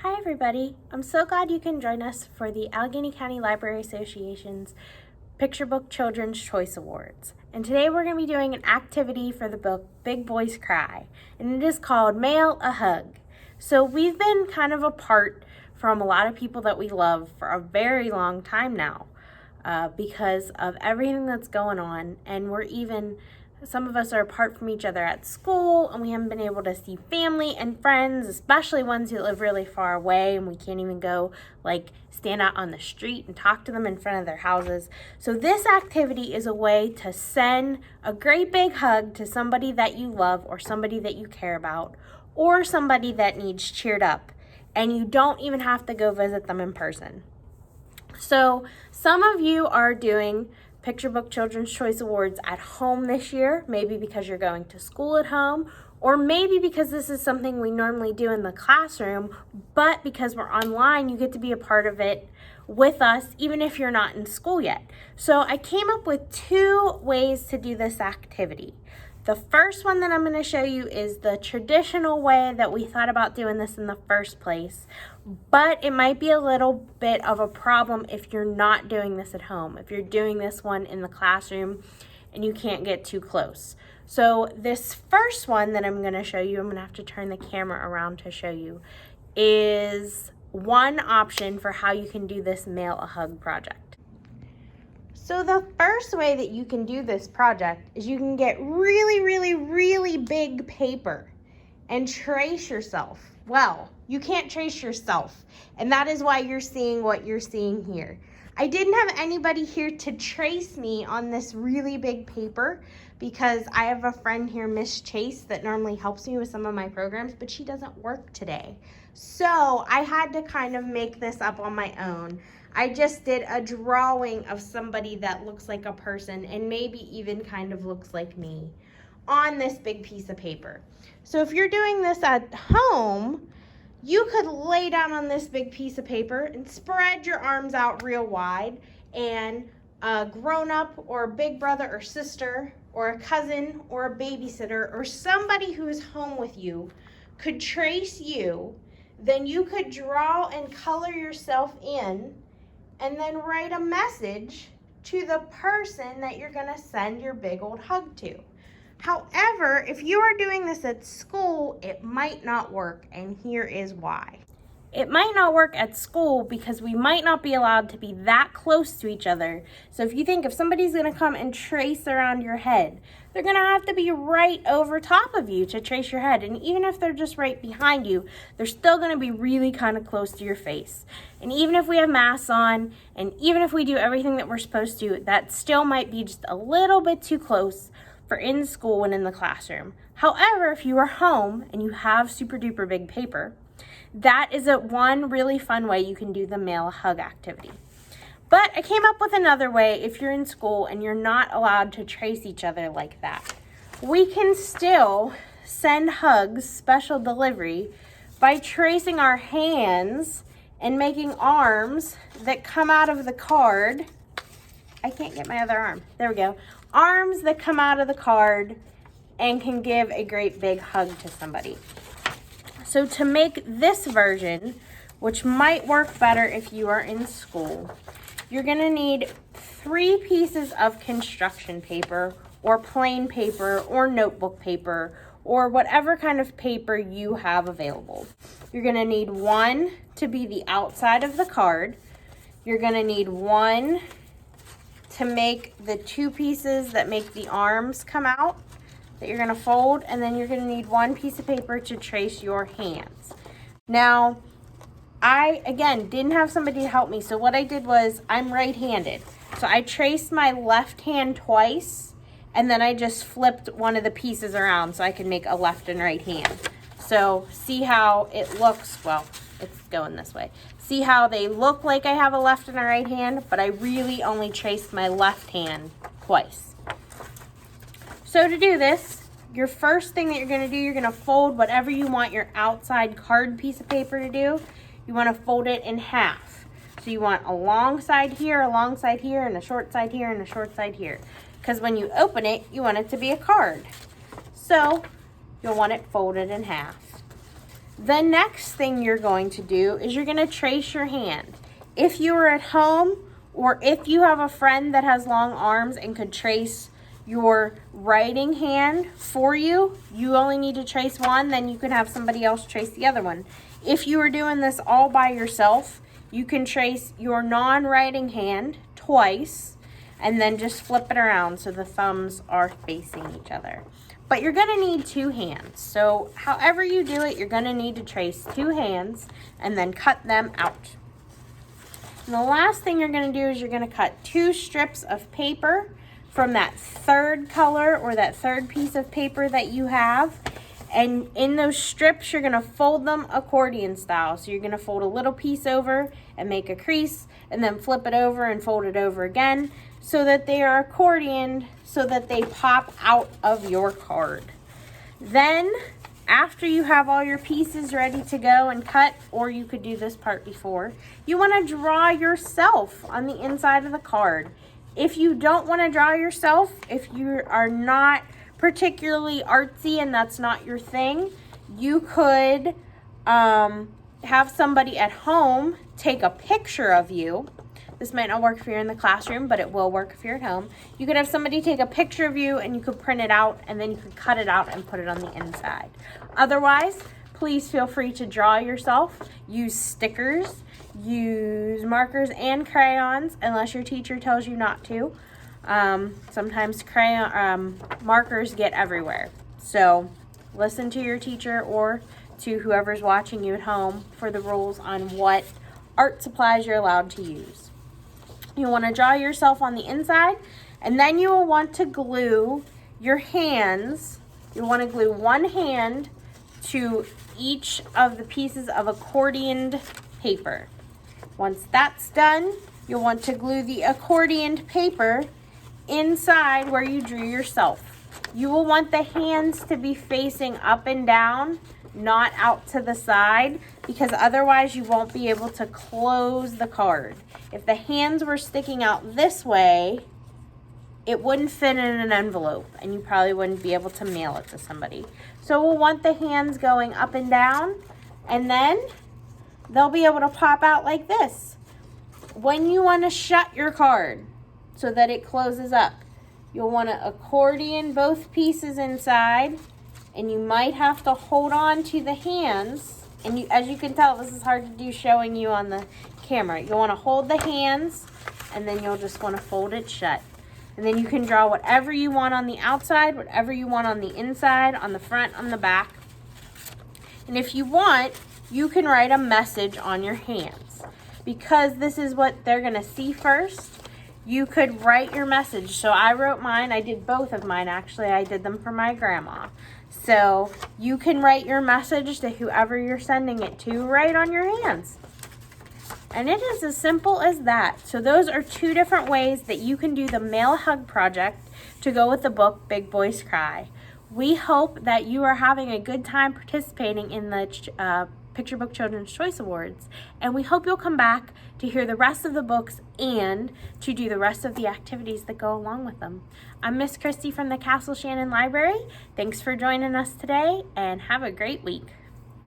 Hi everybody, I'm so glad you can join us for the Allegheny County Library Association's Picture Book Children's Choice Awards. And today we're going to be doing an activity for the book Big Boys Cry, and it is called Mail a Hug. So we've been kind of apart from a lot of people that we love for a very long time now because of everything that's going on, and some of us are apart from each other at school, and we haven't been able to see family and friends, especially ones who live really far away, and we can't even go stand out on the street and talk to them in front of their houses. So this activity is a way to send a great big hug to somebody that you love or somebody that you care about or somebody that needs cheered up, and you don't even have to go visit them in person. So some of you are doing Picture Book Children's Choice Awards at home this year, maybe because you're going to school at home, or maybe because this is something we normally do in the classroom, but because we're online, you get to be a part of it with us, even if you're not in school yet. So I came up with 2 ways to do this activity. The first one that I'm going to show you is the traditional way that we thought about doing this in the first place, but it might be a little bit of a problem if you're not doing this at home, if you're doing this one in the classroom and you can't get too close. So this first one that I'm going to show you, I'm going to have to turn the camera around to show you, is one option for how you can do this Mail a Hug project. So the first way that you can do this project is you can get really big paper and trace yourself. Well, you can't trace yourself, and that is why you're seeing what you're seeing here. I didn't have anybody here to trace me on this really big paper because I have a friend here, Miss Chase, that normally helps me with some of my programs, but she doesn't work today. So I had to kind of make this up on my own. I just did a drawing of somebody that looks like a person and maybe even kind of looks like me on this big piece of paper. So if you're doing this at home, you could lay down on this big piece of paper and spread your arms out real wide, and a grown-up or a big brother or sister or a cousin or a babysitter or somebody who is home with you could trace you. Then you could draw and color yourself in and then write a message to the person that you're gonna send your big old hug to. However, if you are doing this at school, it might not work, and here is why. It might not work at school because we might not be allowed to be that close to each other. So if somebody's gonna come and trace around your head, they're gonna have to be right over top of you to trace your head. And even if they're just right behind you, they're still gonna be really kind of close to your face. And even if we have masks on, and even if we do everything that we're supposed to, that still might be just a little bit too close for in school and in the classroom. However, if you are home and you have super duper big paper, that is one really fun way you can do the Mail a Hug activity. But I came up with another way if you're in school and you're not allowed to trace each other like that. We can still send hugs, special delivery, by tracing our hands and making arms that come out of the card. I can't get my other arm. There we go. Arms that come out of the card and can give a great big hug to somebody. So to make this version, which might work better if you are in school, you're gonna need 3 pieces of construction paper or plain paper or notebook paper or whatever kind of paper you have available. You're gonna need 1 to be the outside of the card. You're gonna need 1 to make the 2 pieces that make the arms come out that you're gonna fold, and then you're gonna need 1 piece of paper to trace your hands. Now, I, again, didn't have somebody to help me, so what I did was, I'm right-handed. So I traced my left hand twice, and then I just flipped one of the pieces around so I could make a left and right hand. So see how it looks, well, it's going this way. See how they look like I have a left and a right hand, but I really only traced my left hand twice. So to do this, your first thing that you're gonna do, you're gonna fold whatever you want your outside card piece of paper to do. You wanna fold it in half. So you want a long side here, and a short side here, and a short side here. Because when you open it, you want it to be a card. So you'll want it folded in half. The next thing you're going to do is you're going to trace your hand. If you are at home, or if you have a friend that has long arms and could trace your writing hand for you, you only need to trace one, then you can have somebody else trace the other one. If you are doing this all by yourself, you can trace your non-writing hand twice and then just flip it around so the thumbs are facing each other. But you're gonna need two hands. So however you do it, you're gonna need to trace two hands and then cut them out. And the last thing you're gonna do is you're gonna cut two strips of paper from that third color or that third piece of paper that you have. And in those strips, you're gonna fold them accordion style. So you're gonna fold a little piece over and make a crease, and then flip it over and fold it over again so that they are accordioned so that they pop out of your card. Then, after you have all your pieces ready to go and cut, or you could do this part before, you wanna draw yourself on the inside of the card. If you don't wanna draw yourself, if you are not particularly artsy and that's not your thing, you could have somebody at home take a picture of you. This might not work if you're in the classroom, but it will work if you're at home. You could have somebody take a picture of you and you could print it out, and then you could cut it out and put it on the inside. Otherwise, please feel free to draw yourself. Use stickers, use markers and crayons, unless your teacher tells you not to. Sometimes markers get everywhere. So listen to your teacher or to whoever's watching you at home for the rules on what art supplies you're allowed to use. You want to draw yourself on the inside, and then you will want to glue your hands. You want to glue one hand to each of the pieces of accordioned paper. Once that's done, you'll want to glue the accordioned paper inside where you drew yourself. You will want the hands to be facing up and down, not out to the side, because otherwise you won't be able to close the card. If the hands were sticking out this way, it wouldn't fit in an envelope and you probably wouldn't be able to mail it to somebody. So we'll want the hands going up and down, and then they'll be able to pop out like this. When you want to shut your card so that it closes up, you'll want to accordion both pieces inside, and you might have to hold on to the hands. And you, as you can tell, this is hard to do showing you on the camera. You'll want to hold the hands, and then you'll just want to fold it shut. And then you can draw whatever you want on the outside, whatever you want on the inside, on the front, on the back. And if you want, you can write a message on your hands. Because this is what they're going to see first, you could write your message. So I wrote mine. I did both of mine, actually. I did them for my grandma. So you can write your message to whoever you're sending it to right on your hands. And it is as simple as that. So those are two different ways that you can do the Mail Hug project to go with the book Big Boys Cry. We hope that you are having a good time participating in the Picture Book Children's Choice Awards, and we hope you'll come back to hear the rest of the books and to do the rest of the activities that go along with them. I'm Miss Christy from the Castle Shannon Library. Thanks for joining us today, and have a great week.